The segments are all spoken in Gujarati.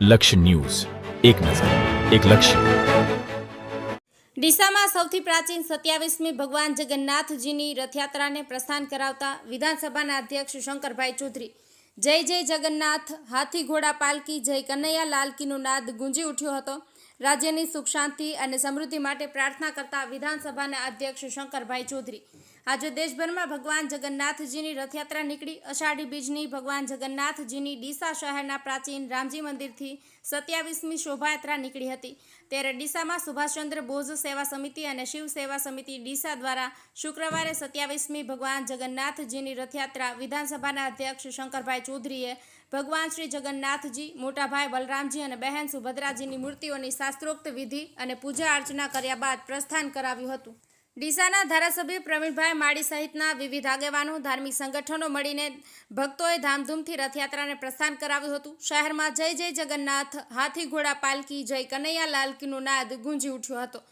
લક્ષ્ય ન્યૂઝ, એક નજર, એક લક્ષ્ય. ડીસામાં સૌથી પ્રાચીન 27મી ભગવાન જગન્નાથજીની રથયાત્રાને પ્રસ્થાન કરાવતા વિધાનસભાના અધ્યક્ષ શંકરભાઈ ચૌધરી. જય જય જગન્નાથ, હાથી ઘોડા પાલકી, જય કનૈયા લાલકીનો નાદ ગુંજી ઉઠ્યો હતો. રાજ્યની સુખ શાંતિ અને સમૃદ્ધિ માટે પ્રાર્થના કરતા વિધાનસભાના અધ્યક્ષ શંકરભાઈ ચૌધરી. આજે દેશભરમાં ભગવાન જગન્નાથજીની રથયાત્રા નીકળી. અષાઢી બીજની ભગવાન જગન્નાથજીની ડીસા શહેરના પ્રાચીન રામજી મંદિરથી 27મી શોભાયાત્રા નીકળી હતી. ત્યારે ડીસામાં સુભાષચંદ્ર બોઝ સેવા સમિતિ અને શિવ સેવા સમિતિ ડીસા દ્વારા શુક્રવારે 27મી ભગવાન જગન્નાથજીની રથયાત્રા વિધાનસભાના અધ્યક્ષ શંકરભાઈ ચૌધરીએ ભગવાન શ્રી જગન્નાથજી, મોટાભાઈ બલરામજી અને બહેન સુભદ્રાજીની મૂર્તિઓની શાસ્ત્રોક્ત વિધિ અને પૂજા અર્ચના કર્યા બાદ પ્રસ્થાન કરાવ્યું હતું. ડીસાના ધારાસભ્ય પ્રવીણભાઈ માળી સહિતના વિવિધ આગેવાનો, ધાર્મિક સંગઠનો મળીને ભક્તોએ ધામધૂમથી રથયાત્રાને પ્રસ્થાન કરાવ્યું હતું. શહેરમાં જય જય જગન્નાથ, હાથી ઘોડા પાલકી, જય કનૈયા લાલકીનો નાદ ગુંજી ઉઠ્યો હતો.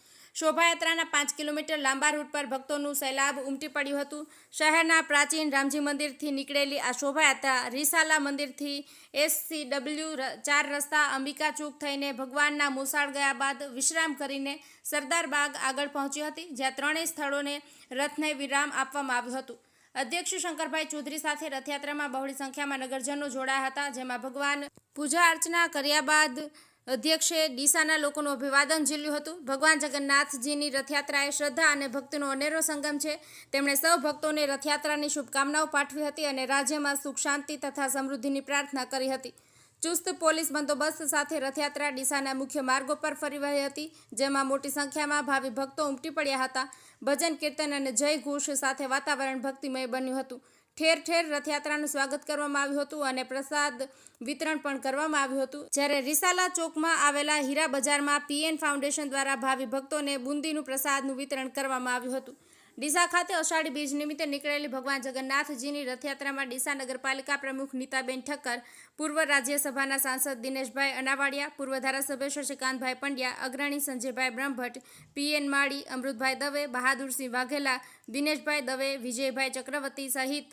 શોભાયાત્રાના 5 કિલોમીટર લાંબા રૂટ પર ભક્તોનું સૈલાબ ઉમટી પડ્યું હતું. શહેરના પ્રાચીન રામજી મંદિરથી નીકળેલી આ શોભાયાત્રા રીસાલા મંદિરથી SCW 4 રસ્તા અંબિકા ચોક થઈને ભગવાનના મોસાળ ગયા બાદ વિશ્રામ કરીને સરદાર બાગ આગળ પહોંચી હતી, જ્યાં ત્રણેય સ્થળોને રથને વિરામ આપવામાં આવ્યું હતું. અધ્યક્ષ શંકરભાઈ ચૌધરી સાથે રથયાત્રામાં બહોળી સંખ્યામાં નગરજનો જોડાયા હતા, જેમાં ભગવાન પૂજા અર્ચના કર્યા બાદ અધ્યક્ષે ડીસાના લોકોનું અભિવાદન ઝીલ્યું હતું. ભગવાન જગન્નાથજીની રથયાત્રા એ શ્રદ્ધા અને ભક્તિનો અનેરો સંગમ છે. તેમણે સૌ ભક્તોને રથયાત્રાની શુભકામનાઓ પાઠવી હતી અને રાજ્યમાં સુખ શાંતિ તથા સમૃદ્ધિની પ્રાર્થના કરી હતી. ચુસ્ત પોલીસ બંદોબસ્ત સાથે રથયાત્રા ડીસાના મુખ્ય માર્ગો પર ફરી વહી હતી, જેમાં મોટી સંખ્યામાં ભાવિ ભક્તો ઉમટી પડ્યા હતા. ભજન કીર્તન અને જય ઘોષ સાથે વાતાવરણ ભક્તિમય બન્યું હતું. ઠેર ઠેર રથયાત્રાનું સ્વાગત કરવામાં આવ્યું હતું અને પ્રસાદ વિતરણ પણ કરવામાં આવ્યું હતું. જ્યારે રીસાલા ચોકમાં આવેલા હીરા બજારમાં PN ફાઉન્ડેશન દ્વારા ભાવિ ભક્તોને બુંદીનું પ્રસાદનું વિતરણ કરવામાં આવ્યું હતું. ડીસા ખાતે અષાઢી બીજ નિમિત્તે નીકળેલી ભગવાન જગન્નાથજીની રથયાત્રામાં ડીસા નગરપાલિકા પ્રમુખ નીતાબેન ઠક્કર, પૂર્વ રાજ્યસભાના સાંસદ દિનેશભાઈ અનાવાડિયા, પૂર્વ ધારાસભ્ય શશિકાંતભાઈ પંડ્યા, અગ્રણી સંજયભાઈ બ્રહ્મભટ્ટ, PN માળી, અમૃતભાઈ દવે, બહાદુરસિંહ વાઘેલા, દિનેશભાઈ દવે, વિજયભાઈ ચક્રવર્તી સહિત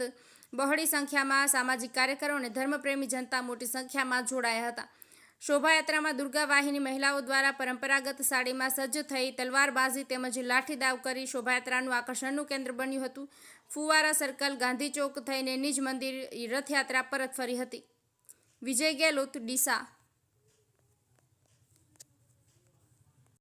બહોળી સંખ્યામાં સામાજિક કાર્યકરો અને ધર્મપ્રેમી જનતા મોટી સંખ્યામાં જોડાયા હતા. શોભાયાત્રામાં દુર્ગા વાહિની મહિલાઓ દ્વારા પરંપરાગત સાડીમાં સજ્જ થઈ તલવારબાજી તેમજ લાઠીદાવ કરી શોભાયાત્રાનું આકર્ષણનું કેન્દ્ર બન્યું હતું. ફુવારા સર્કલ, ગાંધી ચોક થઈને નિજ મંદિર રથયાત્રા પરત ફરી હતી. વિજય ગેલોત, ડીસા.